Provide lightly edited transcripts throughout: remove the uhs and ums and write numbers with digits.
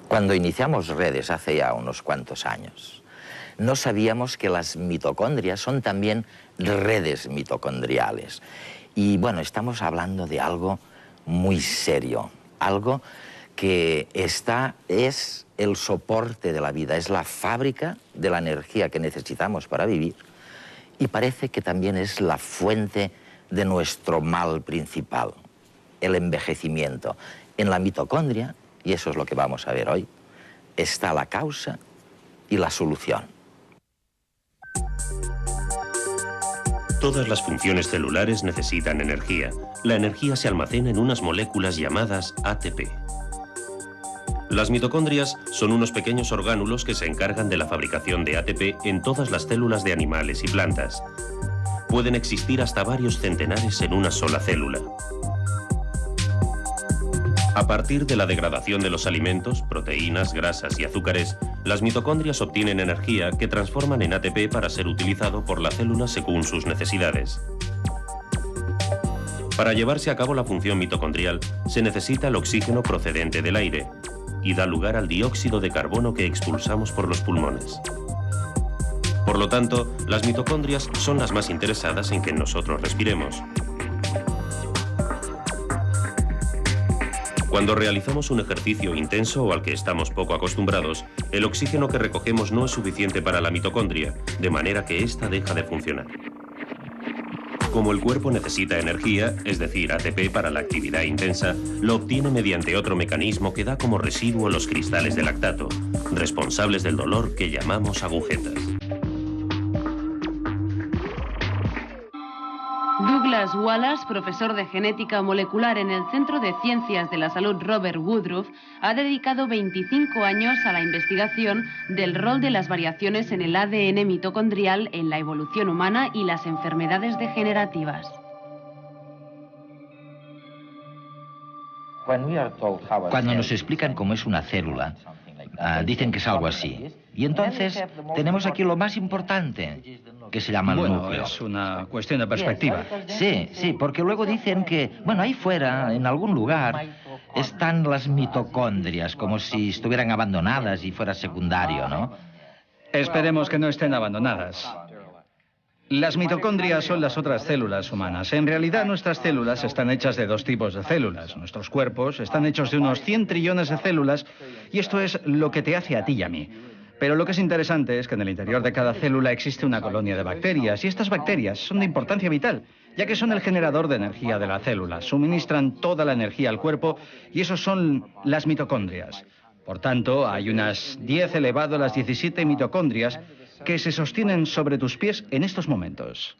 Cuando iniciamos redes hace ya unos cuantos años, no sabíamos que las mitocondrias son también redes mitocondriales. Y bueno, estamos hablando de algo muy serio, algo que es el soporte de la vida, es la fábrica de la energía que necesitamos para vivir y parece que también es la fuente de nuestro mal principal, el envejecimiento. En la mitocondria, y eso es lo que vamos a ver hoy, está la causa y la solución. Todas las funciones celulares necesitan energía. La energía se almacena en unas moléculas llamadas ATP. Las mitocondrias son unos pequeños orgánulos que se encargan de la fabricación de ATP en todas las células de animales y plantas. Pueden existir hasta varios centenares en una sola célula. A partir de la degradación de los alimentos, proteínas, grasas y azúcares, las mitocondrias obtienen energía que transforman en ATP para ser utilizado por la célula según sus necesidades. Para llevarse a cabo la función mitocondrial, se necesita el oxígeno procedente del aire y da lugar al dióxido de carbono que expulsamos por los pulmones. Por lo tanto, las mitocondrias son las más interesadas en que nosotros respiremos. Cuando realizamos un ejercicio intenso o al que estamos poco acostumbrados, el oxígeno que recogemos no es suficiente para la mitocondria, de manera que ésta deja de funcionar. Como el cuerpo necesita energía, es decir, ATP para la actividad intensa, lo obtiene mediante otro mecanismo que da como residuo los cristales de lactato, responsables del dolor que llamamos agujetas. Douglas Wallace, profesor de genética molecular en el Centro de Ciencias de la Salud Robert Woodruff, ha dedicado 25 años a la investigación del rol de las variaciones en el ADN mitocondrial en la evolución humana y las enfermedades degenerativas. Cuando nos explican cómo es una célula, dicen que es algo así. Y entonces tenemos aquí lo más importante, que se llama el núcleo. Es una cuestión de perspectiva. Sí, sí, porque luego dicen que, bueno, ahí fuera, en algún lugar, están las mitocondrias, como si estuvieran abandonadas y fuera secundario, ¿no? Esperemos que no estén abandonadas. Las mitocondrias son las otras células humanas. En realidad, nuestras células están hechas de dos tipos de células. Nuestros cuerpos están hechos de unos 100 trillones de células y esto es lo que te hace a ti y a mí. Pero lo que es interesante es que en el interior de cada célula existe una colonia de bacterias y estas bacterias son de importancia vital, ya que son el generador de energía de la célula, suministran toda la energía al cuerpo y esos son las mitocondrias. Por tanto, hay unas 10 elevado a las 17 mitocondrias que se sostienen sobre tus pies en estos momentos.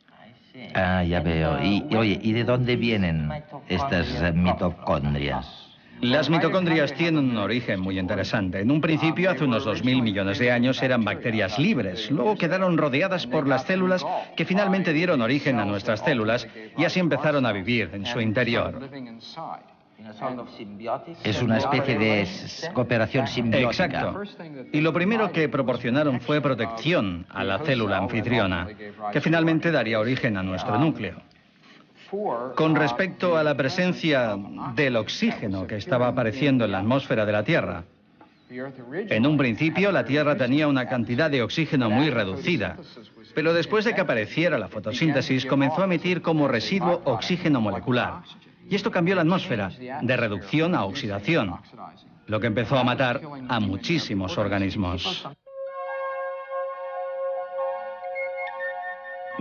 Ah, ya veo. Oye, ¿y de dónde vienen estas mitocondrias? Las mitocondrias tienen un origen muy interesante. En un principio, hace unos 2000 millones de años, eran bacterias libres. Luego quedaron rodeadas por las células que finalmente dieron origen a nuestras células y así empezaron a vivir en su interior. Es una especie de cooperación simbiótica. Exacto. Y lo primero que proporcionaron fue protección a la célula anfitriona, que finalmente daría origen a nuestro núcleo. Con respecto a la presencia del oxígeno que estaba apareciendo en la atmósfera de la Tierra, en un principio la Tierra tenía una cantidad de oxígeno muy reducida, pero después de que apareciera la fotosíntesis comenzó a emitir como residuo oxígeno molecular. Y esto cambió la atmósfera, de reducción a oxidación, lo que empezó a matar a muchísimos organismos.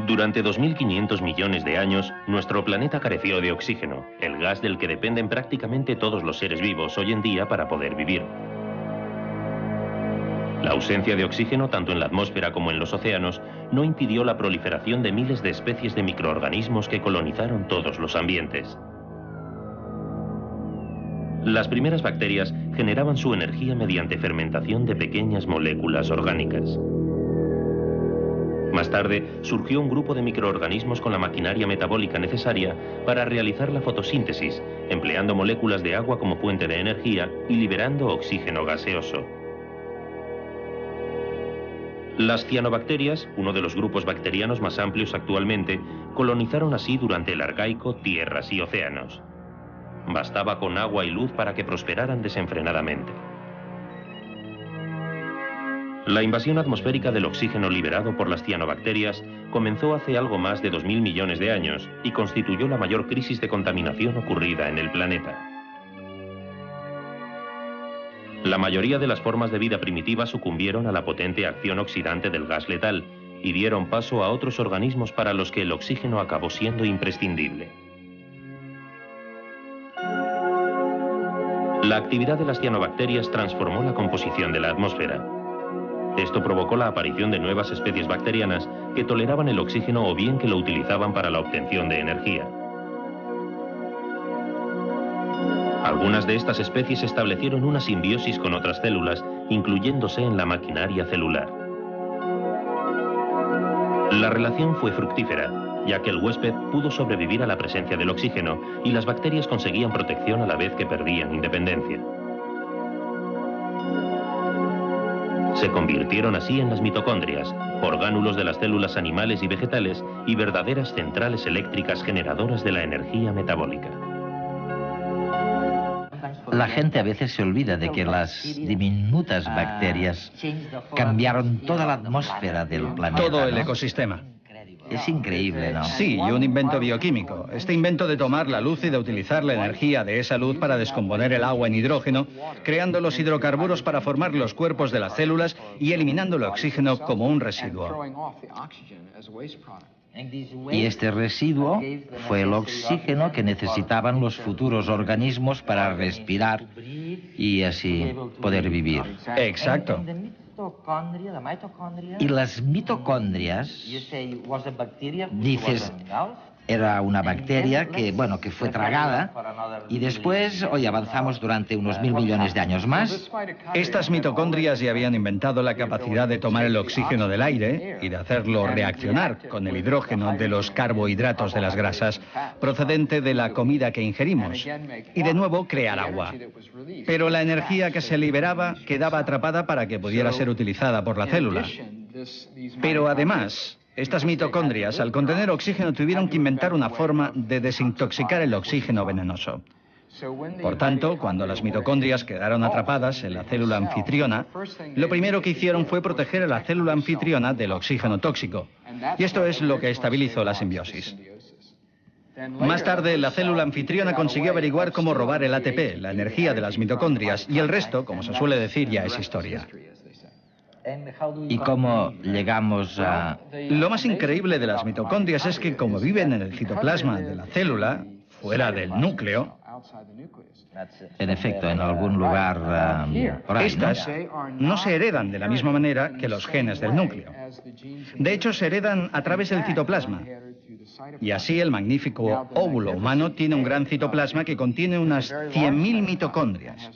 Durante 2.500 millones de años, nuestro planeta careció de oxígeno, el gas del que dependen prácticamente todos los seres vivos hoy en día para poder vivir. La ausencia de oxígeno, tanto en la atmósfera como en los océanos, no impidió la proliferación de miles de especies de microorganismos que colonizaron todos los ambientes. Las primeras bacterias generaban su energía mediante fermentación de pequeñas moléculas orgánicas. Más tarde, surgió un grupo de microorganismos con la maquinaria metabólica necesaria para realizar la fotosíntesis, empleando moléculas de agua como fuente de energía y liberando oxígeno gaseoso. Las cianobacterias, uno de los grupos bacterianos más amplios actualmente, colonizaron así durante el Arcaico tierras y océanos. Bastaba con agua y luz para que prosperaran desenfrenadamente. La invasión atmosférica del oxígeno liberado por las cianobacterias comenzó hace algo más de 2000 millones de años y constituyó la mayor crisis de contaminación ocurrida en el planeta. La mayoría de las formas de vida primitivas sucumbieron a la potente acción oxidante del gas letal y dieron paso a otros organismos para los que el oxígeno acabó siendo imprescindible. La actividad de las cianobacterias transformó la composición de la atmósfera. Esto provocó la aparición de nuevas especies bacterianas que toleraban el oxígeno o bien que lo utilizaban para la obtención de energía. Algunas de estas especies establecieron una simbiosis con otras células, incluyéndose en la maquinaria celular. La relación fue fructífera, ya que el huésped pudo sobrevivir a la presencia del oxígeno y las bacterias conseguían protección a la vez que perdían independencia. Se convirtieron así en las mitocondrias, orgánulos de las células animales y vegetales y verdaderas centrales eléctricas generadoras de la energía metabólica. La gente a veces se olvida de que las diminutas bacterias cambiaron toda la atmósfera del planeta. Todo el ¿no? ecosistema. Es increíble, ¿no? Sí, y un invento bioquímico. Este invento de tomar la luz y de utilizar la energía de esa luz para descomponer el agua en hidrógeno, creando los hidrocarburos para formar los cuerpos de las células y eliminando el oxígeno como un residuo. Y este residuo fue el oxígeno que necesitaban los futuros organismos para respirar y así poder vivir. Exacto. Y las mitocondrias, dices, era una bacteria que, bueno, que fue tragada y después, hoy avanzamos durante unos 1000 millones de años más. Estas mitocondrias ya habían inventado la capacidad de tomar el oxígeno del aire y de hacerlo reaccionar con el hidrógeno de los carbohidratos de las grasas, procedente de la comida que ingerimos, y de nuevo crear agua. Pero la energía que se liberaba quedaba atrapada para que pudiera ser utilizada por la célula. Pero además, estas mitocondrias, al contener oxígeno, tuvieron que inventar una forma de desintoxicar el oxígeno venenoso. Por tanto, cuando las mitocondrias quedaron atrapadas en la célula anfitriona, lo primero que hicieron fue proteger a la célula anfitriona del oxígeno tóxico. Y esto es lo que estabilizó la simbiosis. Más tarde, la célula anfitriona consiguió averiguar cómo robar el ATP, la energía de las mitocondrias, y el resto, como se suele decir, ya es historia. ¿Y cómo llegamos a...? Lo más increíble de las mitocondrias es que, como viven en el citoplasma de la célula, fuera del núcleo, En efecto, en algún lugar por ahí, ¿no? estas no se heredan de la misma manera que los genes del núcleo. De hecho, se heredan a través del citoplasma. Y así el magnífico óvulo humano tiene un gran citoplasma que contiene unas 100.000 mitocondrias.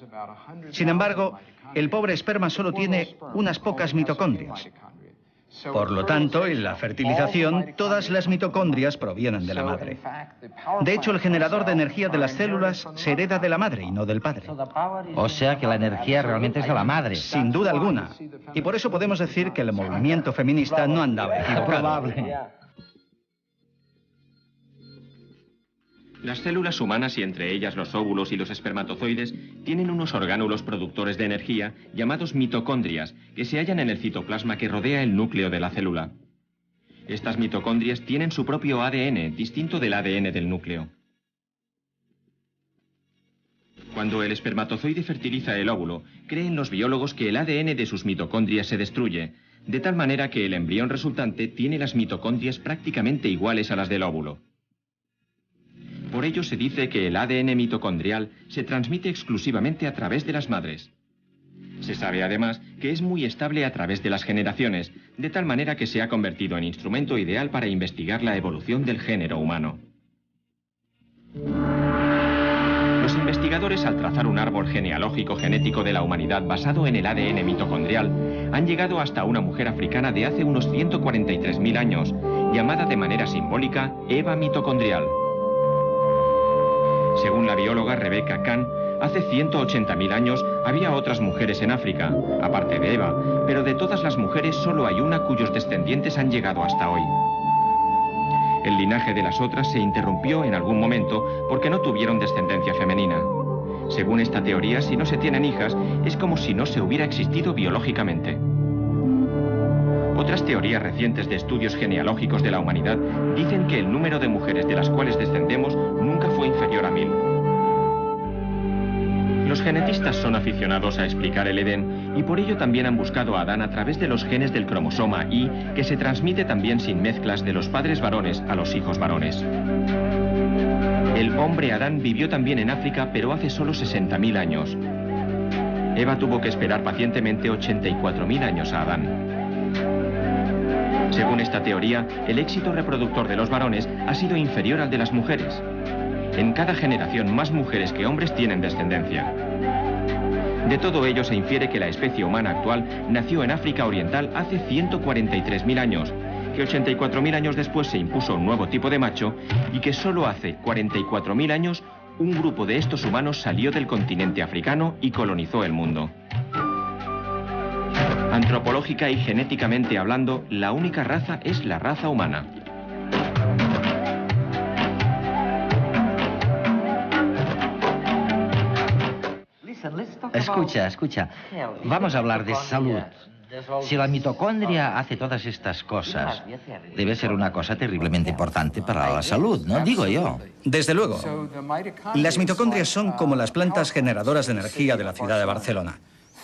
Sin embargo, el pobre esperma solo tiene unas pocas mitocondrias. Por lo tanto, en la fertilización, todas las mitocondrias provienen de la madre. De hecho, el generador de energía de las células se hereda de la madre y no del padre. O sea que la energía realmente es de la madre. Sin duda alguna. Y por eso podemos decir que el movimiento feminista no andaba equivocado. Las células humanas, y entre ellas los óvulos y los espermatozoides, tienen unos orgánulos productores de energía llamados mitocondrias, que se hallan en el citoplasma que rodea el núcleo de la célula. Estas mitocondrias tienen su propio ADN, distinto del ADN del núcleo. Cuando el espermatozoide fertiliza el óvulo, creen los biólogos que el ADN de sus mitocondrias se destruye, de tal manera que el embrión resultante tiene las mitocondrias prácticamente iguales a las del óvulo. Por ello se dice que el ADN mitocondrial se transmite exclusivamente a través de las madres. Se sabe además que es muy estable a través de las generaciones, de tal manera que se ha convertido en instrumento ideal para investigar la evolución del género humano. Los investigadores, al trazar un árbol genealógico genético de la humanidad basado en el ADN mitocondrial, han llegado hasta una mujer africana de hace unos 143.000 años, llamada de manera simbólica Eva mitocondrial. Según la bióloga Rebecca Kahn, hace 180.000 años había otras mujeres en África, aparte de Eva, pero de todas las mujeres solo hay una cuyos descendientes han llegado hasta hoy. El linaje de las otras se interrumpió en algún momento porque no tuvieron descendencia femenina. Según esta teoría, si no se tienen hijas, es como si no se hubiera existido biológicamente. Otras teorías recientes de estudios genealógicos de la humanidad dicen que el número de mujeres de las cuales descendemos nunca fue inferior a 1000. Los genetistas son aficionados a explicar el Edén y por ello también han buscado a Adán a través de los genes del cromosoma Y, que se transmite también sin mezclas de los padres varones a los hijos varones. El hombre Adán vivió también en África, pero hace solo 60.000 años. Eva tuvo que esperar pacientemente 84.000 años a Adán. Según esta teoría, el éxito reproductor de los varones ha sido inferior al de las mujeres. En cada generación, más mujeres que hombres tienen descendencia. De todo ello se infiere que la especie humana actual nació en África Oriental hace 143.000 años, que 84.000 años después se impuso un nuevo tipo de macho y que solo hace 44.000 años un grupo de estos humanos salió del continente africano y colonizó el mundo. Antropológica y genéticamente hablando, la única raza es la raza humana. Escucha. Vamos a hablar de salud. Si la mitocondria hace todas estas cosas, debe ser una cosa terriblemente importante para la salud, ¿no? Digo yo. Desde luego. Las mitocondrias son como las plantas generadoras de energía de la ciudad de Barcelona.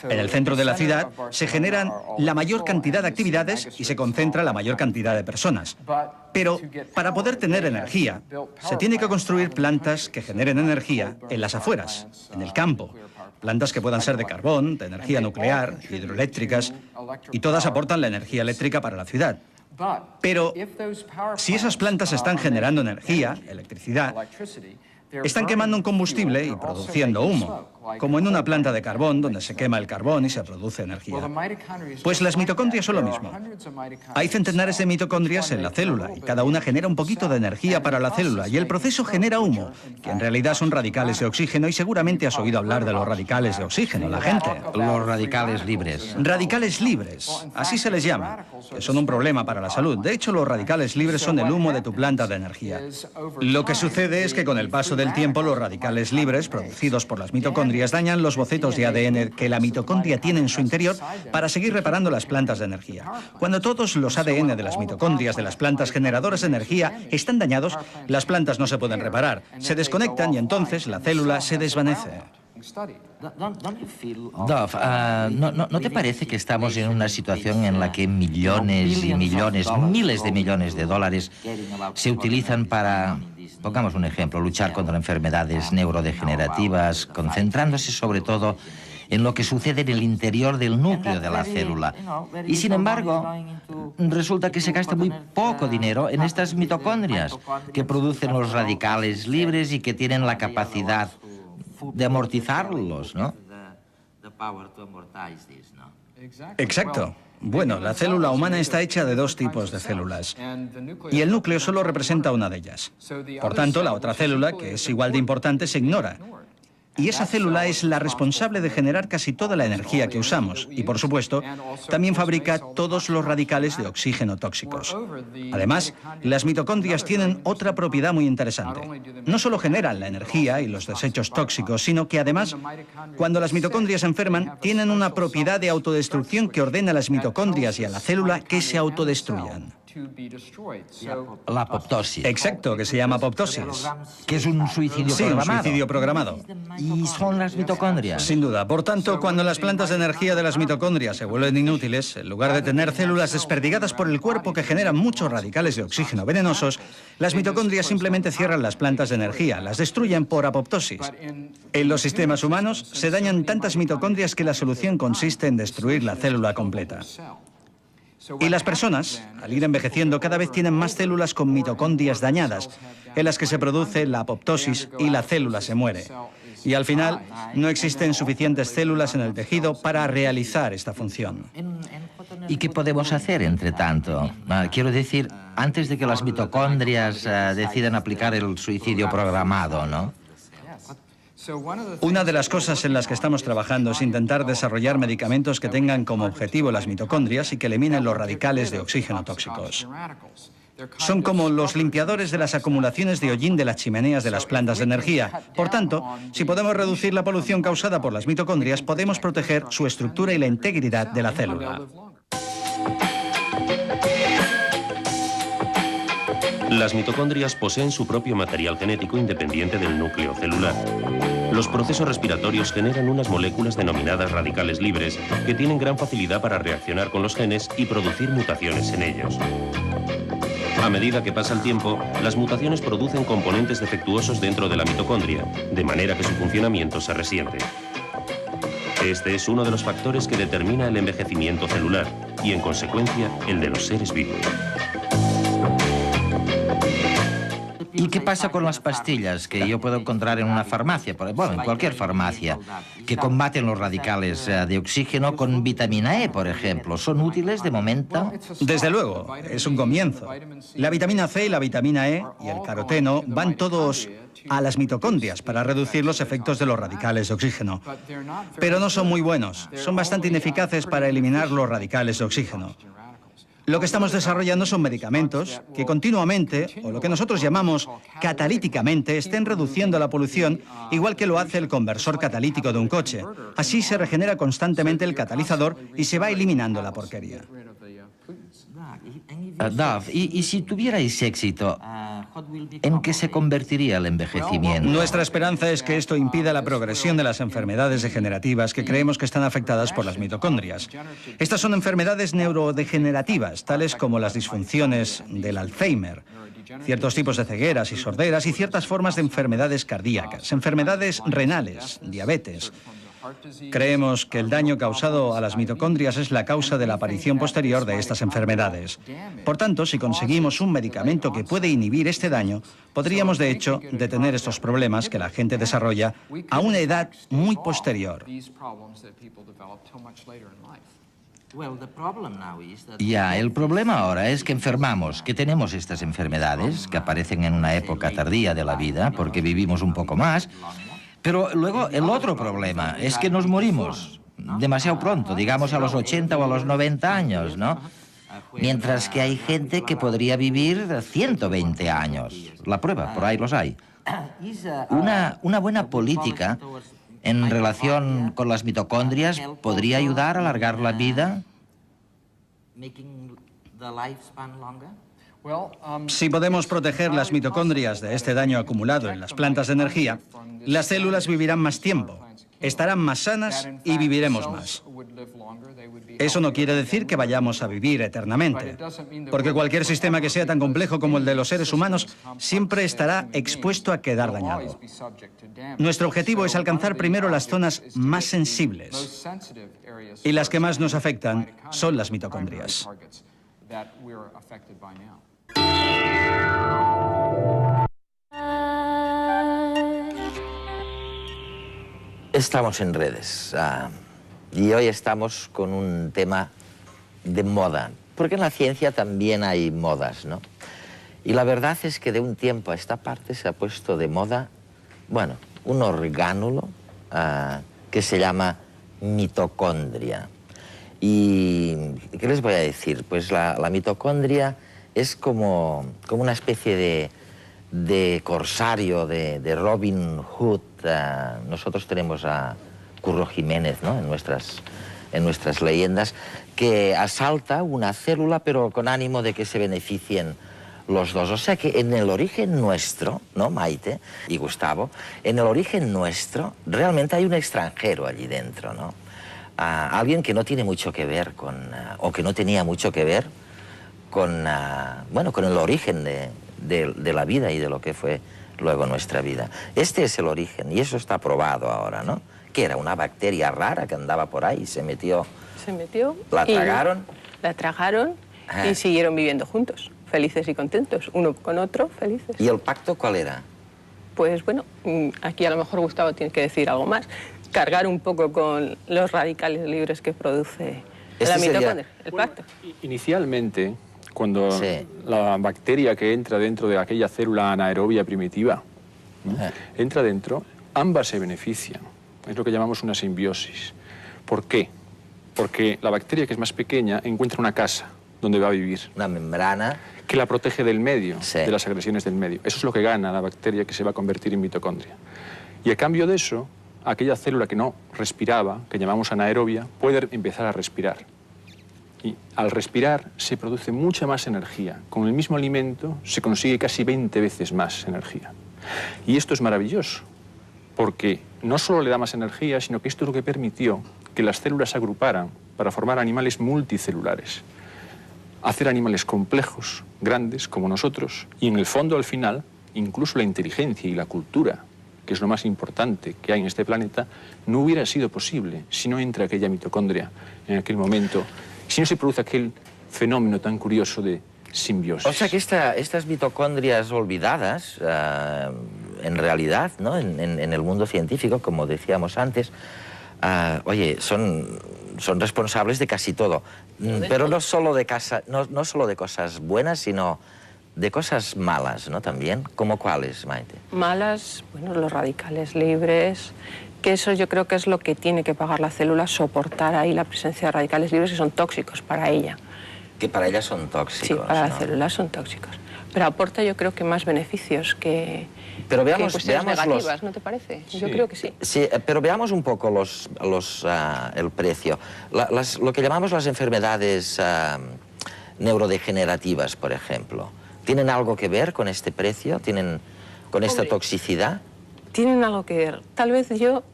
En el centro de la ciudad se generan la mayor cantidad de actividades y se concentra la mayor cantidad de personas. Pero para poder tener energía, se tiene que construir plantas que generen energía en las afueras, en el campo. Plantas que puedan ser de carbón, de energía nuclear, hidroeléctricas, y todas aportan la energía eléctrica para la ciudad. Pero si esas plantas están generando energía, electricidad, están quemando un combustible y produciendo humo, como en una planta de carbón donde se quema el carbón y se produce energía. Pues las mitocondrias son lo mismo. Hay centenares de mitocondrias en la célula y cada una genera un poquito de energía para la célula y el proceso genera humo, que en realidad son radicales de oxígeno, y seguramente has oído hablar de los radicales de oxígeno, la gente. Los radicales libres. Radicales libres, así se les llama, que son un problema para la salud. De hecho, los radicales libres son el humo de tu planta de energía. Lo que sucede es que con el paso del tiempo, los radicales libres, producidos por las mitocondrias, dañan los bocetos de ADN que la mitocondria tiene en su interior para seguir reparando las plantas de energía. Cuando todos los ADN de las mitocondrias de las plantas generadoras de energía están dañados, las plantas no se pueden reparar, se desconectan y entonces la célula se desvanece. Dov, ¿no te parece que estamos en una situación en la que millones y millones, miles de millones de dólares se utilizan para, pongamos un ejemplo, luchar contra enfermedades neurodegenerativas, concentrándose sobre todo en lo que sucede en el interior del núcleo de la célula? Y sin embargo, resulta que se gasta muy poco dinero en estas mitocondrias que producen los radicales libres y que tienen la capacidad de amortizarlos, ¿no? Exacto. Bueno, la célula humana está hecha de dos tipos de células y el núcleo solo representa una de ellas. Por tanto, la otra célula, que es igual de importante, se ignora. Y esa célula es la responsable de generar casi toda la energía que usamos y, por supuesto, también fabrica todos los radicales de oxígeno tóxicos. Además, las mitocondrias tienen otra propiedad muy interesante. No solo generan la energía y los desechos tóxicos, sino que además, cuando las mitocondrias se enferman, tienen una propiedad de autodestrucción que ordena a las mitocondrias y a la célula que se autodestruyan. La apoptosis. Exacto, que se llama apoptosis. Que es un suicidio programado. Sí, un suicidio programado. ¿Y son las mitocondrias? Sin duda. Por tanto, cuando las plantas de energía de las mitocondrias se vuelven inútiles, en lugar de tener células desperdigadas por el cuerpo que generan muchos radicales de oxígeno venenosos, las mitocondrias simplemente cierran las plantas de energía, las destruyen por apoptosis. En los sistemas humanos se dañan tantas mitocondrias que la solución consiste en destruir la célula completa. Y las personas, al ir envejeciendo, cada vez tienen más células con mitocondrias dañadas, en las que se produce la apoptosis y la célula se muere. Y al final, no existen suficientes células en el tejido para realizar esta función. ¿Y qué podemos hacer, entre tanto? Quiero decir, antes de que las mitocondrias decidan aplicar el suicidio programado, ¿no? Una de las cosas en las que estamos trabajando es intentar desarrollar medicamentos que tengan como objetivo las mitocondrias y que eliminen los radicales de oxígeno tóxicos. Son como los limpiadores de las acumulaciones de hollín de las chimeneas de las plantas de energía. Por tanto, si podemos reducir la polución causada por las mitocondrias, podemos proteger su estructura y la integridad de la célula. Las mitocondrias poseen su propio material genético independiente del núcleo celular. Los procesos respiratorios generan unas moléculas denominadas radicales libres que tienen gran facilidad para reaccionar con los genes y producir mutaciones en ellos. A medida que pasa el tiempo, las mutaciones producen componentes defectuosos dentro de la mitocondria, de manera que su funcionamiento se resiente. Este es uno de los factores que determina el envejecimiento celular y, en consecuencia, el de los seres vivos. ¿Y qué pasa con las pastillas que yo puedo encontrar en una farmacia, bueno, en cualquier farmacia, que combaten los radicales de oxígeno con vitamina E, por ejemplo? ¿Son útiles de momento? Desde luego, es un comienzo. La vitamina C y la vitamina E y el caroteno van todos a las mitocondrias para reducir los efectos de los radicales de oxígeno. Pero no son muy buenos, son bastante ineficaces para eliminar los radicales de oxígeno. Lo que estamos desarrollando son medicamentos que continuamente, o lo que nosotros llamamos catalíticamente, estén reduciendo la polución, igual que lo hace el conversor catalítico de un coche. Así se regenera constantemente el catalizador y se va eliminando la porquería. Dov, y si tuvierais éxito, ¿en qué se convertiría el envejecimiento? Nuestra esperanza es que esto impida la progresión de las enfermedades degenerativas que creemos que están afectadas por las mitocondrias. Estas son enfermedades neurodegenerativas, tales como las disfunciones del Alzheimer, ciertos tipos de cegueras y sorderas y ciertas formas de enfermedades cardíacas, enfermedades renales, diabetes. Creemos que el daño causado a las mitocondrias es la causa de la aparición posterior de estas enfermedades. Por tanto, si conseguimos un medicamento que puede inhibir este daño, podríamos, de hecho, detener estos problemas que la gente desarrolla a una edad muy posterior. Ya, el problema ahora es que enfermamos, que tenemos estas enfermedades, que aparecen en una época tardía de la vida, porque vivimos un poco más. Pero luego el otro problema es que nos morimos demasiado pronto, digamos a los 80 o a los 90 años, ¿no? Mientras que hay gente que podría vivir 120 años. La prueba, por ahí los hay. Una buena política en relación con las mitocondrias podría ayudar a alargar la vida. Si podemos proteger las mitocondrias de este daño acumulado en las plantas de energía, las células vivirán más tiempo, estarán más sanas y viviremos más. Eso no quiere decir que vayamos a vivir eternamente, porque cualquier sistema que sea tan complejo como el de los seres humanos siempre estará expuesto a quedar dañado. Nuestro objetivo es alcanzar primero las zonas más sensibles, y las que más nos afectan son las mitocondrias. Estamos en redes y hoy estamos con un tema de moda, porque en la ciencia también hay modas, ¿no? Y la verdad es que de un tiempo a esta parte se ha puesto de moda, bueno, un orgánulo que se llama mitocondria. ¿Y qué les voy a decir? Pues la mitocondria es como una especie de corsario, de Robin Hood. Nosotros tenemos a Curro Jiménez, ¿no? en nuestras leyendas, que asalta una célula pero con ánimo de que se beneficien los dos. O sea que en el origen nuestro, ¿no, Maite y Gustavo? En el origen nuestro realmente hay un extranjero allí dentro, ¿no? Alguien que no tiene mucho que ver con, o que no tenía mucho que ver con, bueno, con el origen de la vida y de lo que fue luego nuestra vida. Este es el origen y eso está probado ahora, ¿no? Que era una bacteria rara que andaba por ahí y se metió. Se metió. ¿La tragaron? La tragaron y siguieron viviendo juntos, felices y contentos, uno con otro, felices. ¿Y el pacto cuál era? Pues bueno, aquí a lo mejor Gustavo tiene que decir algo más. Cargar un poco con los radicales libres que produce la mitocondria, el pacto. Inicialmente, cuando la bacteria que entra dentro de aquella célula anaerobia primitiva, ¿no? entra dentro, ambas se benefician. Es lo que llamamos una simbiosis. ¿Por qué? Porque la bacteria, que es más pequeña, encuentra una casa donde va a vivir. Una membrana. Que la protege del medio, de las agresiones del medio. Eso es lo que gana la bacteria que se va a convertir en mitocondria. Y a cambio de eso, aquella célula que no respiraba, que llamamos anaerobia, puede empezar a respirar. Y al respirar se produce mucha más energía. Con el mismo alimento se consigue casi 20 veces más energía. Y esto es maravilloso, porque no solo le da más energía, sino que esto es lo que permitió que las células se agruparan para formar animales multicelulares. Hacer animales complejos, grandes, como nosotros, y en el fondo, al final, incluso la inteligencia y la cultura, que es lo más importante que hay en este planeta, no hubiera sido posible si no entra aquella mitocondria en aquel momento, si no se produce aquel fenómeno tan curioso de simbiosis. O sea que estas mitocondrias olvidadas, en realidad, ¿no? en el mundo científico, como decíamos antes, oye, son responsables de casi todo. Pero no solo de cosas buenas, sino de cosas malas, ¿no? También. ¿Cómo cuáles, Maite? Malas, bueno, los radicales libres, que eso yo creo que es lo que tiene que pagar la célula, soportar ahí la presencia de radicales libres que son tóxicos para ella. Que para ella son tóxicos. Sí, para ¿no? la célula son tóxicos. Pero aporta yo creo que más beneficios que... Pero veamos, que cuestiones negativas, los... ¿no te parece? Sí. Yo creo que sí. Sí, pero veamos un poco el precio. Lo que llamamos las enfermedades neurodegenerativas, por ejemplo, ¿tienen algo que ver con este precio? ¿Tienen con esta toxicidad? Tienen algo que ver. Tal vez yo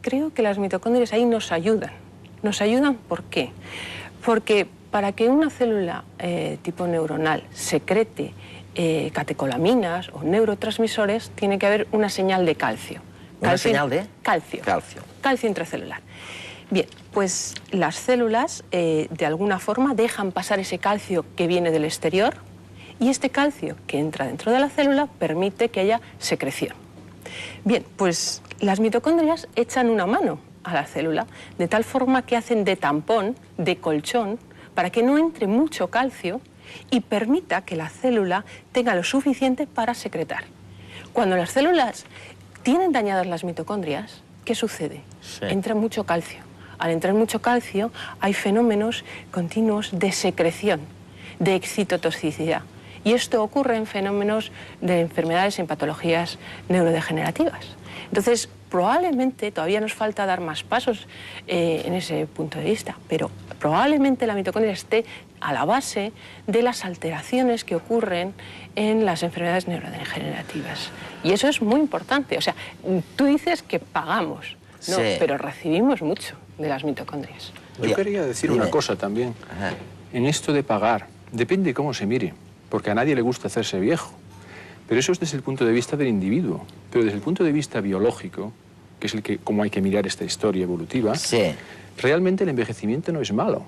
creo que las mitocondrias ahí nos ayudan. ¿Nos ayudan por qué? Porque para que una célula tipo neuronal secrete catecolaminas o neurotransmisores, tiene que haber una señal de calcio. ¿Una señal de? Calcio. Calcio. Calcio intracelular. Bien, pues las células de alguna forma dejan pasar ese calcio que viene del exterior y este calcio que entra dentro de la célula permite que haya secreción. Bien, pues las mitocondrias echan una mano a la célula de tal forma que hacen de tampón, de colchón, para que no entre mucho calcio y permita que la célula tenga lo suficiente para secretar. Cuando las células tienen dañadas las mitocondrias, ¿qué sucede? Sí. Entra mucho calcio. Al entrar mucho calcio hay fenómenos continuos de secreción, de excitotoxicidad. Y esto ocurre en fenómenos de enfermedades, en patologías neurodegenerativas. Entonces, probablemente todavía nos falta dar más pasos en ese punto de vista, pero probablemente la mitocondria esté a la base de las alteraciones que ocurren en las enfermedades neurodegenerativas. Y eso es muy importante. O sea, tú dices que pagamos, no, sí, pero recibimos mucho de las mitocondrias. Yo quería decir una cosa también. Ajá. En esto de pagar, depende cómo se mire, porque a nadie le gusta hacerse viejo. Pero eso es desde el punto de vista del individuo. Pero desde el punto de vista biológico, que es el que, cómo hay que mirar esta historia evolutiva, Sí. realmente el envejecimiento no es malo.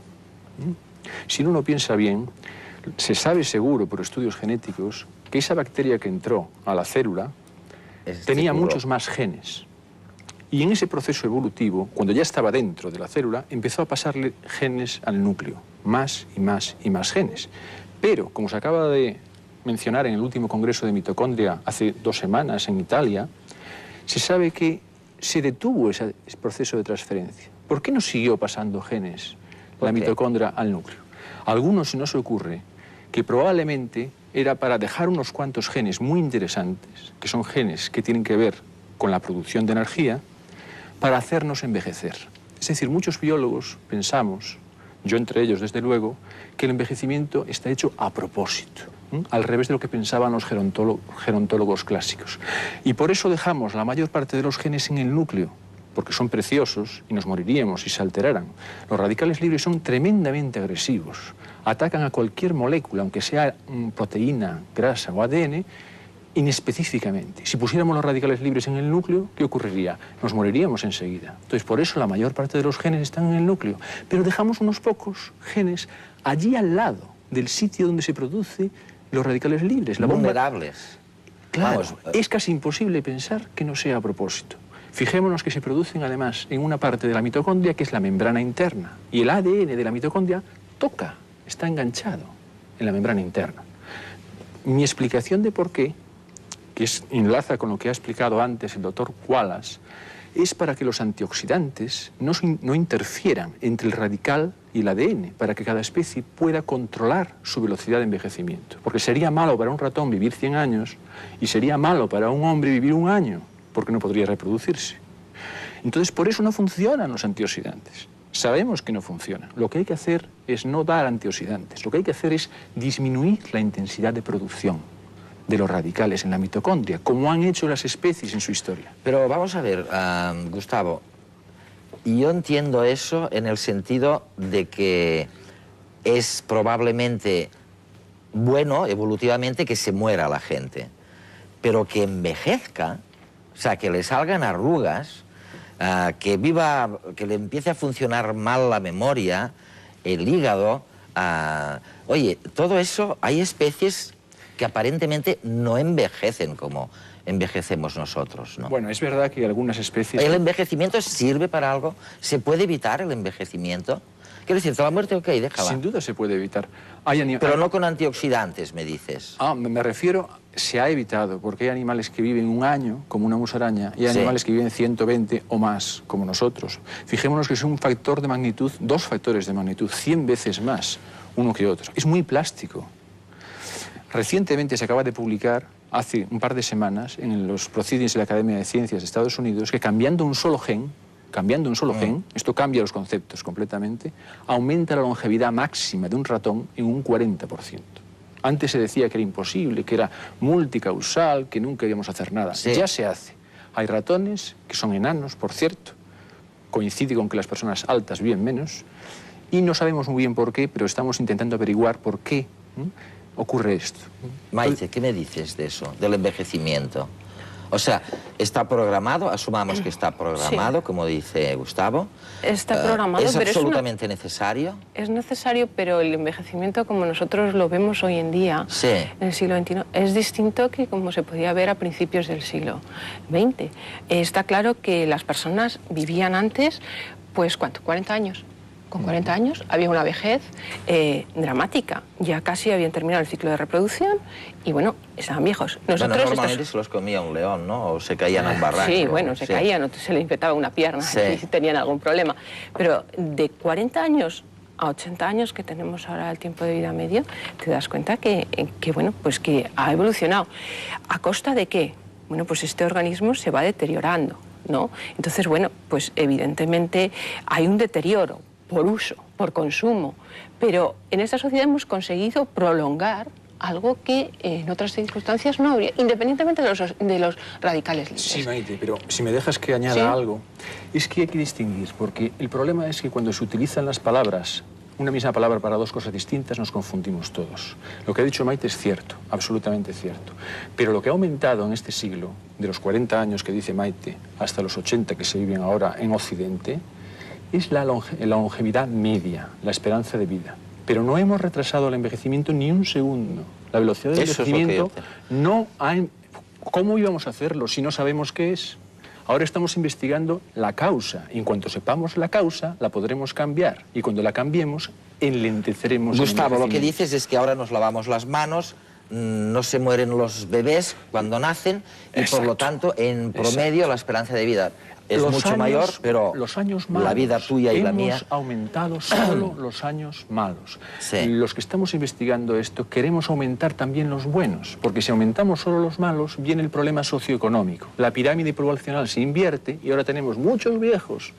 Si uno piensa bien, se sabe seguro por estudios genéticos que esa bacteria que entró a la célula tenía muchos más genes. Y en ese proceso evolutivo, cuando ya estaba dentro de la célula, empezó a pasarle genes al núcleo, más y más y más genes. Pero, como se acaba de mencionar en el último congreso de mitocondria hace 2 semanas en Italia, se sabe que se detuvo ese proceso de transferencia. ¿Por qué no siguió pasando genes la mitocondria al núcleo? A algunos se nos ocurre que probablemente era para dejar unos cuantos genes muy interesantes, que son genes que tienen que ver con la producción de energía, para hacernos envejecer. Es decir, muchos biólogos pensamos, yo entre ellos desde luego, que el envejecimiento está hecho a propósito, al revés de lo que pensaban los gerontólogos clásicos. Y por eso dejamos la mayor parte de los genes en el núcleo, porque son preciosos y nos moriríamos si se alteraran. Los radicales libres son tremendamente agresivos, atacan a cualquier molécula, aunque sea proteína, grasa o ADN, inespecíficamente. Si pusiéramos los radicales libres en el núcleo, ¿qué ocurriría? Nos moriríamos enseguida. Entonces, por eso la mayor parte de los genes están en el núcleo. Pero dejamos unos pocos genes allí al lado del sitio donde se producen los radicales libres. La bomba... Vulnerables. Claro, Vamos, es casi imposible pensar que no sea a propósito. Fijémonos que se producen además en una parte de la mitocondria que es la membrana interna. Y el ADN de la mitocondria toca, está enganchado en la membrana interna. Mi explicación de por qué, que enlaza con lo que ha explicado antes el doctor Wallace, es para que los antioxidantes no interfieran entre el radical y el ADN, para que cada especie pueda controlar su velocidad de envejecimiento. Porque sería malo para un ratón vivir 100 años y sería malo para un hombre vivir 1 año, porque no podría reproducirse. Entonces, por eso no funcionan los antioxidantes. Sabemos que no funciona. Lo que hay que hacer es no dar antioxidantes. Lo que hay que hacer es disminuir la intensidad de producción de los radicales en la mitocondria, como han hecho las especies en su historia. Pero vamos a ver, Gustavo, yo entiendo eso en el sentido de que es probablemente bueno, evolutivamente, que se muera la gente, pero que envejezca, o sea, que le salgan arrugas, que le empiece a funcionar mal la memoria, el hígado. Oye, todo eso, hay especies que aparentemente no envejecen como envejecemos nosotros, ¿no? Bueno, es verdad que algunas especies... ¿El envejecimiento sirve para algo? ¿Se puede evitar el envejecimiento? Quiero decir, la muerte, ok, déjala. Sin duda se puede evitar. Pero no con antioxidantes, me dices. Me refiero, se ha evitado, porque hay animales que viven 1 año, como una musaraña, y hay animales que viven 120 o más, como nosotros. Fijémonos que es un factor de magnitud, 2 factores de magnitud, 100 veces más uno que otro. Es muy plástico. Recientemente se acaba de publicar, hace un par de semanas, en los Proceedings de la Academia de Ciencias de Estados Unidos, que cambiando un solo gen, esto cambia los conceptos completamente, aumenta la longevidad máxima de un ratón en un 40%. Antes se decía que era imposible, que era multicausal, que nunca íbamos a hacer nada. Sí. Ya se hace. Hay ratones, que son enanos, por cierto, coincide con que las personas altas viven menos, y no sabemos muy bien por qué, pero estamos intentando averiguar por qué ocurre esto. Maite, ¿qué me dices de eso, del envejecimiento? O sea, ¿está programado? Asumamos que está programado, sí, como dice Gustavo. Está programado, ¿Es pero absolutamente necesario? Es necesario, pero el envejecimiento, como nosotros lo vemos hoy en día, sí, en el siglo XXI, es distinto que como se podía ver a principios del siglo XX. Está claro que las personas vivían antes, pues, ¿cuánto? 40 años. Con 40 años había una vejez dramática. Ya casi habían terminado el ciclo de reproducción y, bueno, estaban viejos. Nosotros normalmente se los comía un león, ¿no? O se caían al barranco. Sí, bueno, se caían, o se le infectaba una pierna si tenían algún problema. Pero de 40 años a 80 años, que tenemos ahora el tiempo de vida medio, te das cuenta que bueno, pues que ha evolucionado. ¿A costa de qué? Bueno, pues este organismo se va deteriorando, ¿no? Entonces, bueno, pues evidentemente hay un deterioro por uso, por consumo, pero en esta sociedad hemos conseguido prolongar algo que en otras circunstancias no habría, independientemente de los radicales libres. Sí, Maite, pero si me dejas que añada algo, es que hay que distinguir, porque el problema es que cuando se utilizan las palabras, una misma palabra para 2 cosas distintas, nos confundimos todos. Lo que ha dicho Maite es cierto, absolutamente cierto, pero lo que ha aumentado en este siglo, de los 40 años que dice Maite, hasta los 80 que se viven ahora en Occidente, es la longevidad media, la esperanza de vida. Pero no hemos retrasado el envejecimiento ni un segundo. La velocidad del envejecimiento no ha... ¿Cómo íbamos a hacerlo si no sabemos qué es? Ahora estamos investigando la causa. Y en cuanto sepamos la causa, la podremos cambiar. Y cuando la cambiemos, enlenteceremos Gustavo, el lo que dices es que ahora nos lavamos las manos, no se mueren los bebés cuando nacen y por lo tanto, en promedio, la esperanza de vida es mucho mayor, pero los años malos, la vida tuya y la mía... Hemos aumentado solo los años malos. Sí. Los que estamos investigando esto queremos aumentar también los buenos, porque si aumentamos solo los malos, viene el problema socioeconómico. La pirámide poblacional se invierte y ahora tenemos muchos viejos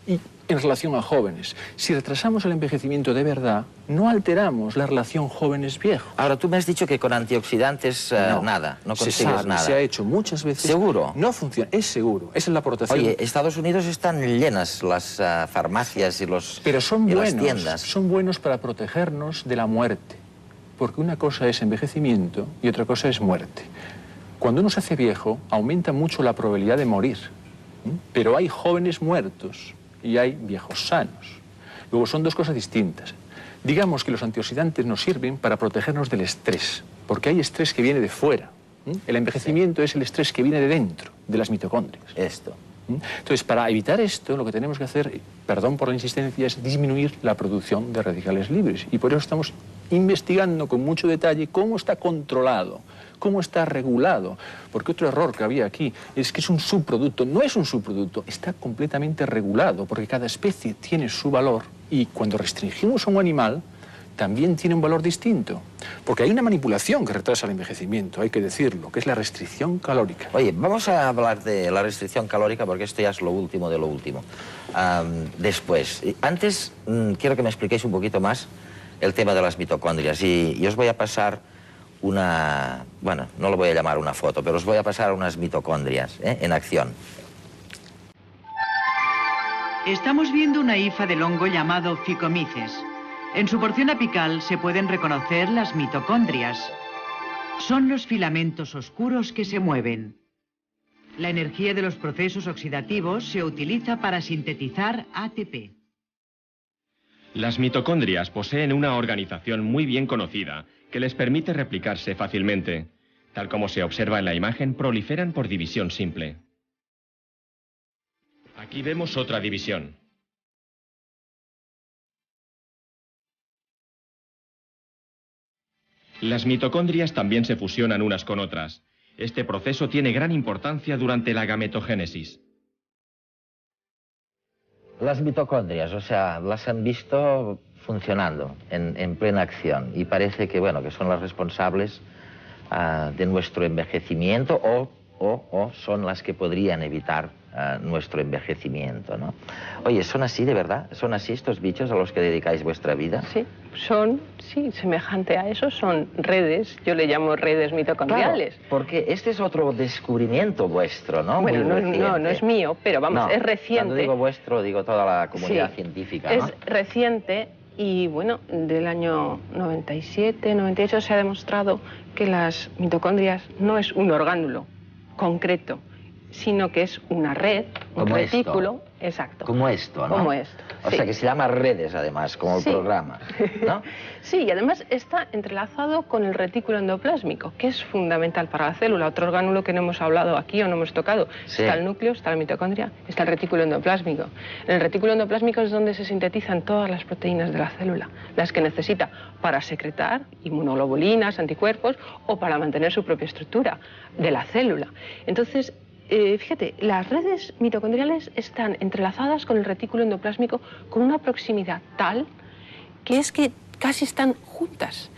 y en relación a jóvenes. Si retrasamos el envejecimiento de verdad, no alteramos la relación jóvenes-viejos. Ahora, tú me has dicho que con antioxidantes nada, no consigues nada. Se ha hecho muchas veces. ¿Seguro? No funciona, es seguro, esa es la aportación. Oye, Estados Unidos están llenas las farmacias y las tiendas. Son buenos para protegernos de la muerte, porque una cosa es envejecimiento y otra cosa es muerte. Cuando uno se hace viejo, aumenta mucho la probabilidad de morir, pero hay jóvenes muertos y hay viejos sanos. Luego son 2 cosas distintas. Digamos que los antioxidantes nos sirven para protegernos del estrés, porque hay estrés que viene de fuera. El envejecimiento es el estrés que viene de dentro, de las mitocondrias. Entonces, para evitar esto, lo que tenemos que hacer, perdón por la insistencia, es disminuir la producción de radicales libres. Y por eso estamos investigando con mucho detalle cómo está controlado, cómo está regulado. Porque otro error que había aquí es que es un subproducto. No es un subproducto, está completamente regulado, porque cada especie tiene su valor y cuando restringimos a un animal, también tiene un valor distinto. Porque hay una manipulación que retrasa el envejecimiento, hay que decirlo, que es la restricción calórica. Oye, vamos a hablar de la restricción calórica porque esto ya es lo último de lo último. Después, antes quiero que me expliquéis un poquito más el tema de las mitocondrias y os voy a pasar una, bueno, no lo voy a llamar una foto, pero os voy a pasar unas mitocondrias en acción. Estamos viendo una hifa del hongo llamado Phycomyces. En su porción apical se pueden reconocer las mitocondrias. Son los filamentos oscuros que se mueven. La energía de los procesos oxidativos se utiliza para sintetizar ATP. Las mitocondrias poseen una organización muy bien conocida que les permite replicarse fácilmente. Tal como se observa en la imagen, proliferan por división simple. Aquí vemos otra división. Las mitocondrias también se fusionan unas con otras. Este proceso tiene gran importancia durante la gametogénesis. Las mitocondrias, o sea, las han visto funcionando en plena acción y parece que, bueno, que son las responsables de nuestro envejecimiento o son las que podrían evitar nuestro envejecimiento, ¿no? Oye, ¿son así de verdad? ¿Son así estos bichos a los que dedicáis vuestra vida? Sí, sí, semejante a eso, son redes, yo le llamo redes mitocondriales. Claro, porque este es otro descubrimiento vuestro, ¿no? Bueno, no es mío, pero vamos, es reciente. Cuando digo vuestro, digo toda la comunidad científica, ¿no? Es reciente y, bueno, del año 97, 98 se ha demostrado que las mitocondrias no es un orgánulo concreto, sino que es una red, un retículo, exacto. Como esto, ¿no? Como esto. O sea, que se llama redes, además, como el programa, ¿no? Sí, y además está entrelazado con el retículo endoplásmico, que es fundamental para la célula. Otro orgánulo que no hemos hablado aquí o no hemos tocado. Sí. Está el núcleo, está la mitocondria, está el retículo endoplásmico. En el retículo endoplásmico es donde se sintetizan todas las proteínas de la célula, las que necesita para secretar inmunoglobulinas, anticuerpos, o para mantener su propia estructura de la célula. Entonces, fíjate, las redes mitocondriales están entrelazadas con el retículo endoplásmico con una proximidad tal que es que casi están juntas.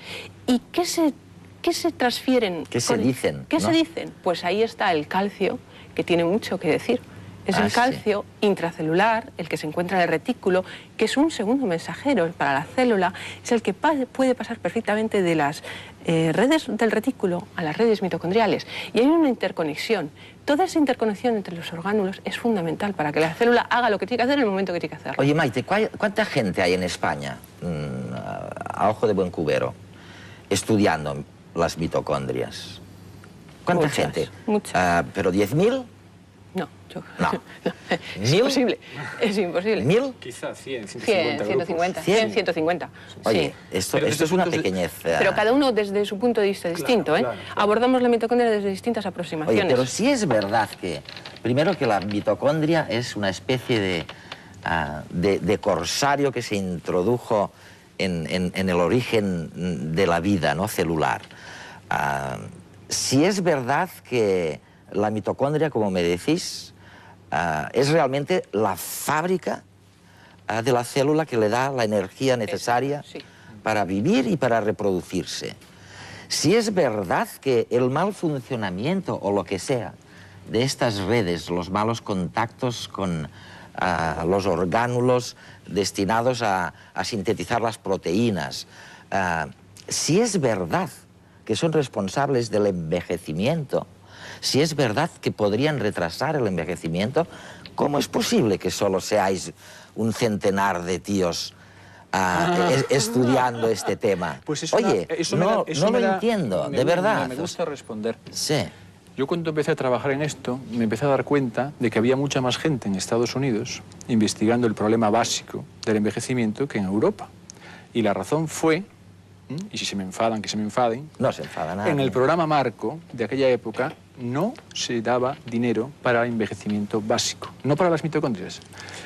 ¿Y qué se transfieren? ¿Qué se dicen? ¿Qué se dicen? Pues ahí está el calcio, que tiene mucho que decir. Es el calcio intracelular, el que se encuentra en el retículo, que es un segundo mensajero para la célula, es el que puede pasar perfectamente de las redes del retículo a las redes mitocondriales. Y hay una interconexión. Toda esa interconexión entre los orgánulos es fundamental para que la célula haga lo que tiene que hacer en el momento que tiene que hacerlo. Oye, Maite, ¿cuánta gente hay en España, a ojo de buen cubero, estudiando las mitocondrias? ¿Cuánta gente? Muchas. ¿Pero 10.000? No, no. Es imposible. Es imposible. ¿1.000? Quizás 100, 150. 150. Oye, esto es una pequeñez. Pero cada uno desde su punto de vista distinto, ¿eh? Claro. Abordamos la mitocondria desde distintas aproximaciones. Oye, pero sí es verdad que, primero, que la mitocondria es una especie de corsario que se introdujo en el origen de la vida, ¿no?, celular. Sí es verdad que la mitocondria, como me decís, es realmente la fábrica de la célula que le da la energía necesaria para vivir y para reproducirse. Si es verdad que el mal funcionamiento o lo que sea de estas redes, los malos contactos con los orgánulos destinados a sintetizar las proteínas, si es verdad que son responsables del envejecimiento, si es verdad que podrían retrasar el envejecimiento, ¿cómo es posible que solo seáis un centenar de tíos estudiando este tema? Pues oye, no lo entiendo, de verdad. Me gusta responder. Sí. Yo cuando empecé a trabajar en esto, me empecé a dar cuenta de que había mucha más gente en Estados Unidos investigando el problema básico del envejecimiento que en Europa. Y la razón fue, y si se me enfadan, que se me enfaden, no se enfada nada. En el programa Marco de aquella época no se daba dinero para el envejecimiento básico, no para las mitocondrias,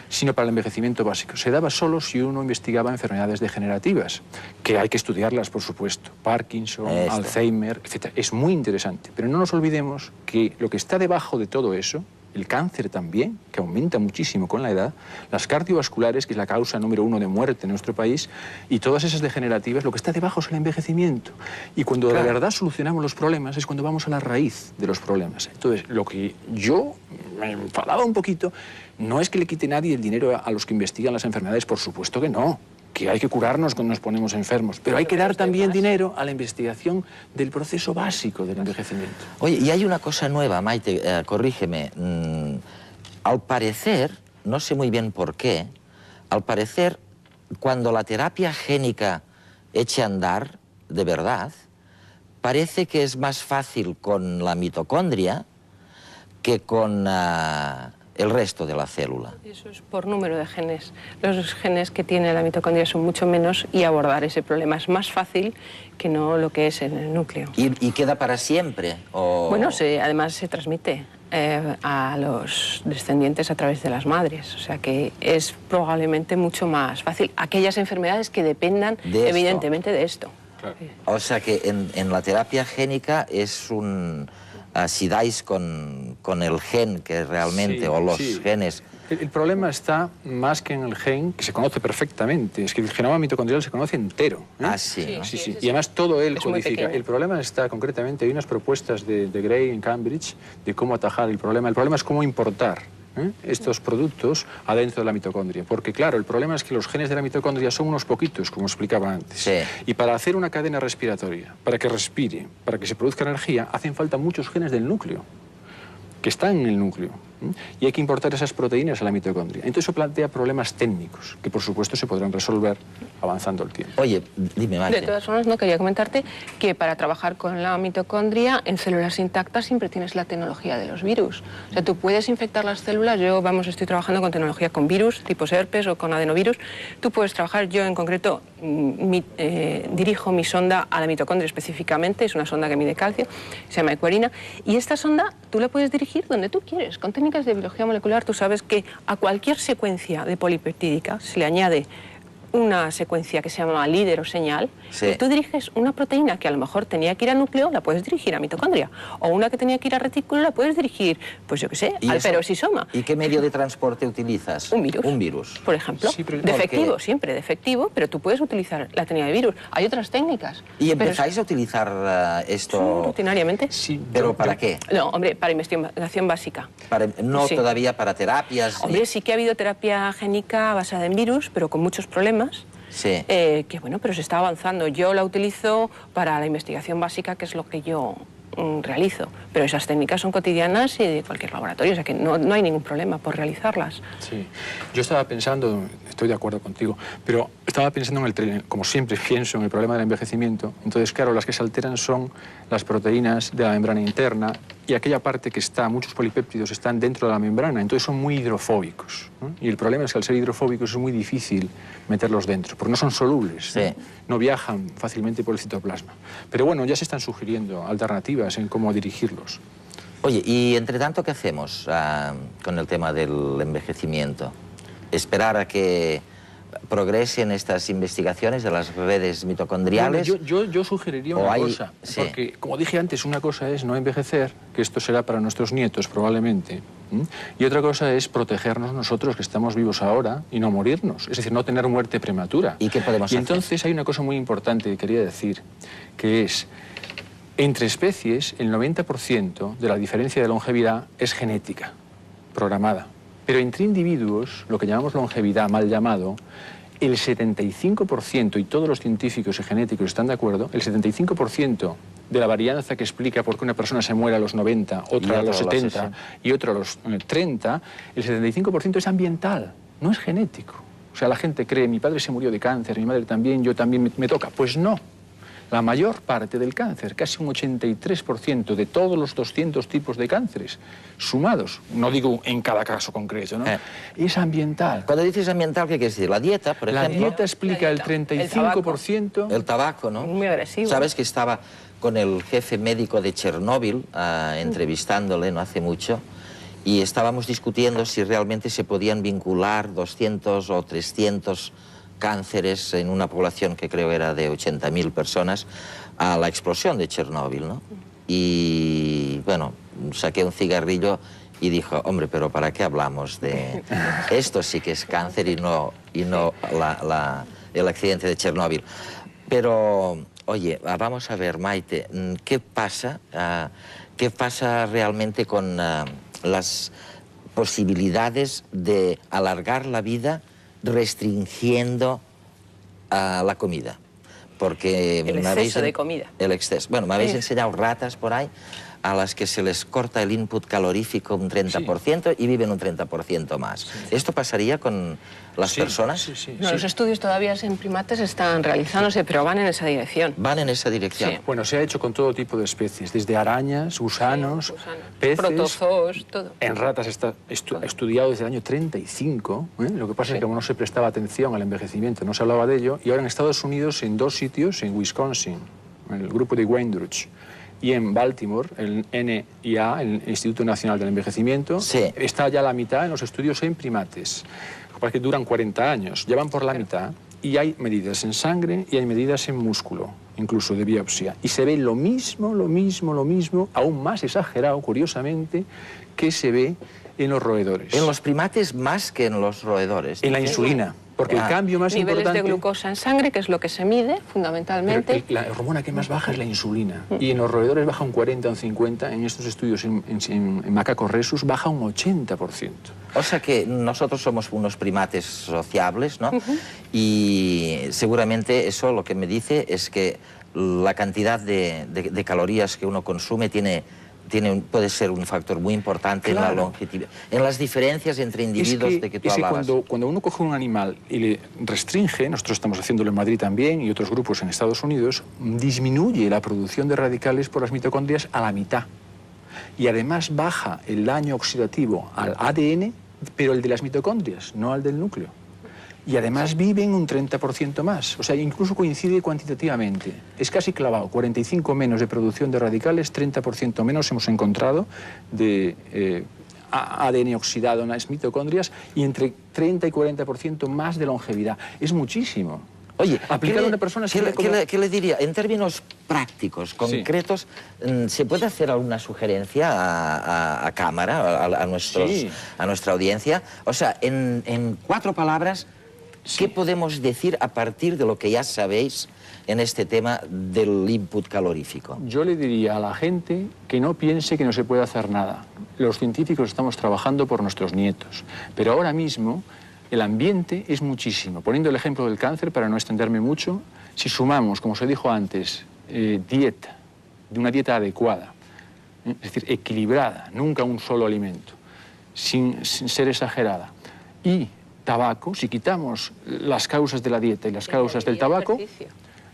sino para el envejecimiento básico. Se daba solo si uno investigaba enfermedades degenerativas, que hay que estudiarlas, por supuesto, Parkinson, Alzheimer, etc. Es muy interesante, pero no nos olvidemos que lo que está debajo de todo eso el cáncer también, que aumenta muchísimo con la edad, las cardiovasculares, que es la causa número 1 de muerte en nuestro país, y todas esas degenerativas, lo que está debajo es el envejecimiento. Y cuando de verdad solucionamos los problemas es cuando vamos a la raíz de los problemas. Entonces, lo que yo me enfadaba un poquito no es que le quite nadie el dinero a los que investigan las enfermedades, por supuesto que no, que hay que curarnos cuando nos ponemos enfermos, pero hay que dar también dinero a la investigación del proceso básico del envejecimiento. Oye, y hay una cosa nueva, Maite, corrígeme. Al parecer, no sé muy bien por qué, al parecer, cuando la terapia génica eche a andar, de verdad, parece que es más fácil con la mitocondria que con el resto de la célula. Eso es por número de genes. Los genes que tiene la mitocondria son mucho menos y abordar ese problema es más fácil que no lo que es en el núcleo. ¿Y queda para siempre? ¿O? Bueno, además se transmite a los descendientes a través de las madres, o sea que es probablemente mucho más fácil. Aquellas enfermedades que dependan evidentemente de esto. Claro. O sea que en la terapia génica es un... si dais con el gen que realmente, o los genes... El problema está más que en el gen, que se conoce perfectamente. Es que el genoma mitocondrial se conoce entero. Ah, sí, ¿no? Sí. Y además todo él codifica. El problema está concretamente, hay unas propuestas de Gray en Cambridge de cómo atajar el problema. El problema es cómo importar estos productos adentro de la mitocondria. Porque claro, el problema es que los genes de la mitocondria son unos poquitos, como explicaba antes. Sí. Y para hacer una cadena respiratoria, para que respire, para que se produzca energía, hacen falta muchos genes del núcleo, que están en el núcleo. Y hay que importar esas proteínas a la mitocondria. Entonces eso plantea problemas técnicos, que por supuesto se podrán resolver avanzando el tiempo. Oye, dime, Maite. De todas formas, no quería comentarte que para trabajar con la mitocondria en células intactas siempre tienes la tecnología de los virus. O sea, tú puedes infectar las células. Yo, estoy trabajando con tecnología con virus, tipo herpes o con adenovirus. Tú puedes trabajar, yo en concreto dirijo mi sonda a la mitocondria específicamente, es una sonda que mide calcio, se llama Equerina, y esta sonda tú la puedes dirigir donde tú quieres. Con técnicas de biología molecular tú sabes que a cualquier secuencia de polipeptídica se le añade una secuencia que se llama líder o señal, y tú diriges una proteína que a lo mejor tenía que ir a núcleo, la puedes dirigir a mitocondria, o una que tenía que ir a retículo, la puedes dirigir, pues yo qué sé, al peroxisoma. ¿Y qué medio de transporte utilizas? Un virus. Un virus. Por ejemplo. Sí, defectivo, siempre defectivo, pero tú puedes utilizar la técnica de virus. Hay otras técnicas. ¿Y empezáis a utilizar esto? Rutinariamente. Sí. ¿Pero para qué? No, hombre, para investigación básica. Todavía para terapias. Hombre, sí que ha habido terapia génica basada en virus, pero con muchos problemas. Sí. Que bueno, pero se está avanzando. Yo la utilizo para la investigación básica, que es lo que yo realizo. Pero esas técnicas son cotidianas y de cualquier laboratorio, o sea que no hay ningún problema por realizarlas. Sí. Yo estaba pensando, estoy de acuerdo contigo, pero estaba pensando como siempre pienso, en el problema del envejecimiento. Entonces, claro, las que se alteran son las proteínas de la membrana interna y aquella parte que muchos polipéptidos están dentro de la membrana, entonces son muy hidrofóbicos, ¿no? Y el problema es que al ser hidrofóbicos es muy difícil meterlos dentro, porque no son solubles, no viajan fácilmente por el citoplasma. Pero bueno, ya se están sugiriendo alternativas en cómo dirigirlos. Oye, y entre tanto, ¿qué hacemos con el tema del envejecimiento? ¿Esperar a que progresen estas investigaciones de las redes mitocondriales? Bueno, yo sugeriría una cosa, porque como dije antes, una cosa es no envejecer, que esto será para nuestros nietos probablemente, y otra cosa es protegernos nosotros que estamos vivos ahora y no morirnos, es decir, no tener muerte prematura. ¿Y qué podemos hacer? Entonces hay una cosa muy importante que quería decir, que es, entre especies, el 90% de la diferencia de longevidad es genética, programada. Pero entre individuos, lo que llamamos longevidad, mal llamado, el 75%, y todos los científicos y genéticos están de acuerdo, el 75% de la varianza que explica por qué una persona se muere a los 90, otra a los 70 y otra a los 30, el 75% es ambiental, no es genético. O sea, la gente cree, mi padre se murió de cáncer, mi madre también, yo también me toca. Pues no. La mayor parte del cáncer, casi un 83% de todos los 200 tipos de cánceres sumados, no digo en cada caso concreto, ¿no? Es ambiental. Cuando dices ambiental, ¿qué quiere decir? La dieta, por ejemplo. La dieta explica el 35%. El tabaco, ¿no? Muy agresivo. Sabes que estaba con el jefe médico de Chernóbil entrevistándole no hace mucho y estábamos discutiendo si realmente se podían vincular 200 o 300 cánceres en una población que creo era de 80.000 personas a la explosión de Chernóbil, ¿no? Y bueno, saqué un cigarrillo y dijo, hombre, pero ¿para qué hablamos de esto? Sí que es cáncer y no el accidente de Chernóbil. Pero, oye, vamos a ver, Maite, ¿qué pasa realmente con las posibilidades de alargar la vida restringiendo la comida? Porque el exceso de comida. El exceso. Bueno, me habéis enseñado ratas por ahí a las que se les corta el input calorífico un 30% y viven un 30% más. Sí. ¿Esto pasaría con las personas? No, los estudios todavía en primates están realizándose, pero van en esa dirección. ¿Van en esa dirección? Sí. Bueno, se ha hecho con todo tipo de especies, desde arañas, gusanos, peces... protozoos, todo. En ratas está estudiado desde el año 35. Lo que pasa es que como no se prestaba atención al envejecimiento, no se hablaba de ello, y ahora en Estados Unidos, en 2 sitios, en Wisconsin, en el grupo de Weinrauch, y en Baltimore, el NIA, el Instituto Nacional del Envejecimiento, está ya la mitad en los estudios en primates. Lo que pasa es que duran 40 años, ya van por la mitad, y hay medidas en sangre y hay medidas en músculo, incluso de biopsia. Y se ve lo mismo, aún más exagerado, curiosamente, que se ve en los roedores. En los primates más que en los roedores. En la insulina. Porque el cambio más niveles importante... de glucosa en sangre, que es lo que se mide, fundamentalmente. La hormona que más baja es la insulina. Y en los roedores baja un 40 o un 50, en estos estudios en macacos rhesus baja un 80%. O sea que nosotros somos unos primates sociables, ¿no? Y seguramente eso lo que me dice es que la cantidad de calorías que uno consume puede ser un factor muy importante en la longevidad, en las diferencias entre individuos de que tú hablabas. Cuando uno coge un animal y le restringe, nosotros estamos haciéndolo en Madrid también y otros grupos en Estados Unidos, disminuye la producción de radicales por las mitocondrias a la mitad. Y además baja el daño oxidativo al ADN, pero el de las mitocondrias, no al del núcleo. Y además viven un 30% más, o sea, incluso coincide cuantitativamente. Es casi clavado, 45 menos de producción de radicales, 30% menos hemos encontrado de ADN oxidado en las mitocondrias y entre 30 y 40% más de longevidad. Es muchísimo. Oye, aplicado a una persona... ¿Qué le diría? En términos prácticos, concretos, ¿se puede hacer alguna sugerencia a cámara, a nuestra audiencia? O sea, en 4 palabras... ¿Qué podemos decir a partir de lo que ya sabéis en este tema del input calorífico? Yo le diría a la gente que no piense que no se puede hacer nada. Los científicos estamos trabajando por nuestros nietos, pero ahora mismo el ambiente es muchísimo. Poniendo el ejemplo del cáncer, para no extenderme mucho, si sumamos, como se dijo antes, dieta, de una dieta adecuada, es decir, equilibrada, nunca un solo alimento, sin ser exagerada, y tabaco, si quitamos las causas de la dieta y las causas del tabaco...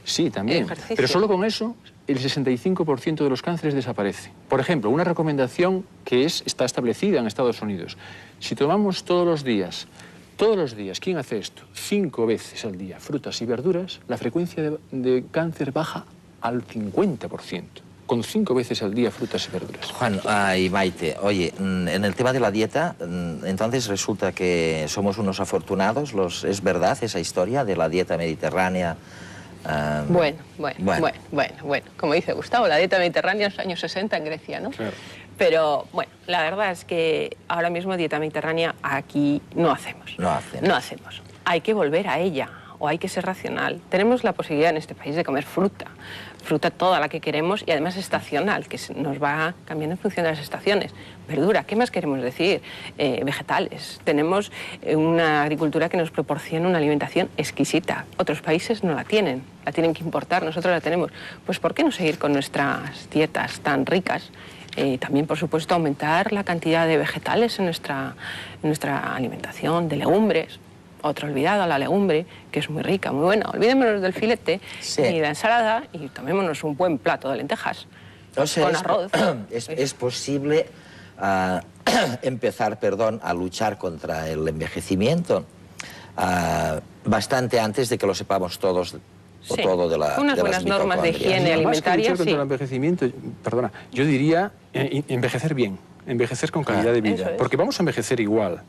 Sí, también. Pero solo con eso, el 65% de los cánceres desaparece. Por ejemplo, una recomendación que está establecida en Estados Unidos. Si tomamos todos los días, ¿quién hace esto? 5 veces al día frutas y verduras, la frecuencia de cáncer baja al 50%. Con 5 veces al día frutas y verduras. Juan y Maite, oye, en el tema de la dieta, entonces resulta que somos unos afortunados, ¿es verdad esa historia de la dieta mediterránea? Bueno, como dice Gustavo, la dieta mediterránea en los años 60 en Grecia, ¿no? Claro. Pero, bueno, la verdad es que ahora mismo dieta mediterránea aquí no hacemos. No hacemos. Hay que volver a ella, o hay que ser racional. Tenemos la posibilidad en este país de comer fruta toda la que queremos y además estacional, que nos va cambiando en función de las estaciones. Verdura, ¿qué más queremos decir? Vegetales. Tenemos una agricultura que nos proporciona una alimentación exquisita. Otros países no la tienen que importar, nosotros la tenemos. Pues ¿por qué no seguir con nuestras dietas tan ricas? También, por supuesto, aumentar la cantidad de vegetales en nuestra alimentación, de legumbres. Otra olvidada, la legumbre, que es muy rica, muy buena. Olvidémonos del filete y la ensalada y tomémonos un buen plato de lentejas con arroz. Es posible empezar, a luchar contra el envejecimiento bastante antes de que lo sepamos todos o todo de la unas buenas normas de higiene alimentaria. Más que luchar contra el envejecimiento, yo diría envejecer bien. Envejecer con calidad de vida, porque vamos a envejecer igual,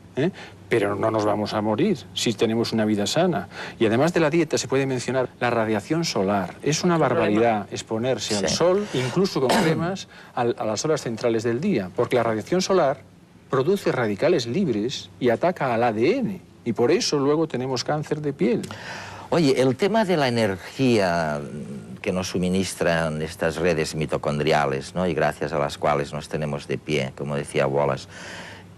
pero no nos vamos a morir si tenemos una vida sana. Y además de la dieta se puede mencionar la radiación solar. Es una barbaridad exponerse al sol, incluso con cremas, a las horas centrales del día, porque la radiación solar produce radicales libres y ataca al ADN. Y por eso luego tenemos cáncer de piel. Oye, el tema de la energía que nos suministran estas redes mitocondriales, ¿no? Y gracias a las cuales nos tenemos de pie, como decía Wallace,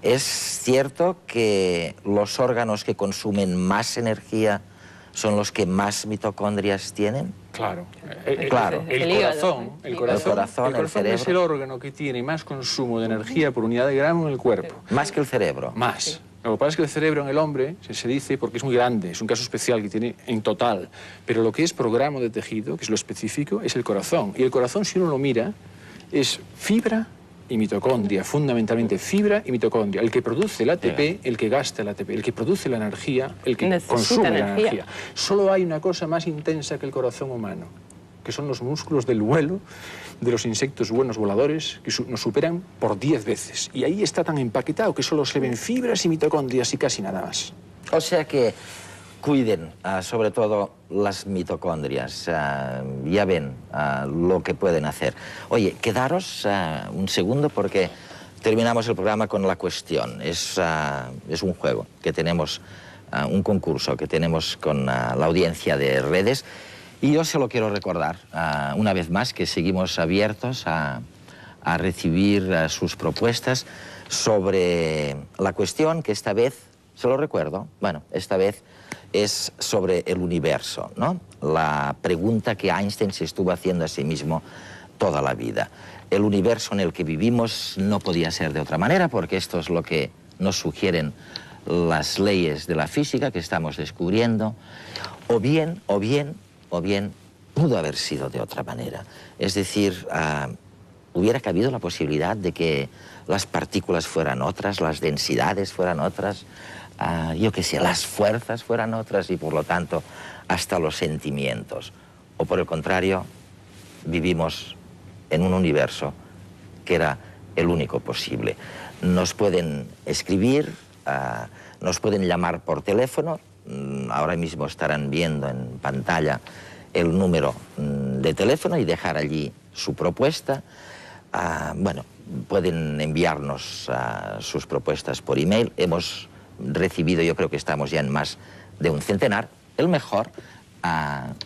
¿es cierto que los órganos que consumen más energía son los que más mitocondrias tienen? Claro. Claro. El corazón es el órgano que tiene más consumo de energía por unidad de gramo en el cuerpo. Más que el cerebro. Más. Sí. Lo que pasa es que el cerebro en el hombre se dice porque es muy grande, es un caso especial que tiene en total. Pero lo que es por gramo de tejido, que es lo específico, es el corazón. Y el corazón, si uno lo mira, es fibra y mitocondria, fundamentalmente fibra y mitocondria. El que produce el ATP, el que gasta el ATP, el que produce la energía, el que consume la energía. Solo hay una cosa más intensa que el corazón humano, que son los músculos del vuelo de los insectos buenos voladores, que nos superan por 10 veces. Y ahí está tan empaquetado que solo se ven fibras y mitocondrias y casi nada más. O sea que cuiden sobre todo las mitocondrias, ya ven lo que pueden hacer. Oye, quedaros un segundo porque terminamos el programa con la cuestión. Es un juego que tenemos, un concurso que tenemos con la audiencia de redes. Y yo se lo quiero recordar una vez más, que seguimos abiertos a recibir sus propuestas sobre la cuestión que esta vez, se lo recuerdo, bueno, esta vez es sobre el universo, ¿no? La pregunta que Einstein se estuvo haciendo a sí mismo toda la vida. El universo en el que vivimos no podía ser de otra manera, porque esto es lo que nos sugieren las leyes de la física que estamos descubriendo, o bien pudo haber sido de otra manera. Es decir, hubiera cabido la posibilidad de que las partículas fueran otras, las densidades fueran otras, yo qué sé, las fuerzas fueran otras y por lo tanto hasta los sentimientos. O por el contrario, vivimos en un universo que era el único posible. Nos pueden escribir, nos pueden llamar por teléfono. Ahora mismo estarán viendo en pantalla el número de teléfono y dejar allí su propuesta. Bueno, pueden enviarnos sus propuestas por email. Hemos recibido, yo creo que estamos ya en más de un centenar. El mejor,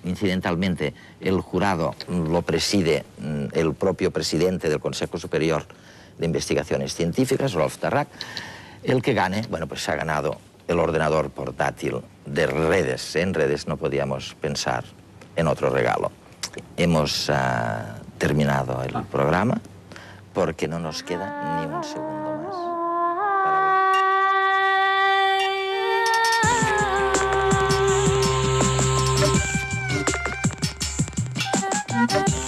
incidentalmente, el jurado lo preside el propio presidente del Consejo Superior de Investigaciones Científicas, Rolf Tarrack. El que gane, bueno, pues se ha ganado el ordenador portátil de redes. En redes no podíamos pensar en otro regalo. Hemos terminado el programa porque no nos queda ni un segundo más. Para ver.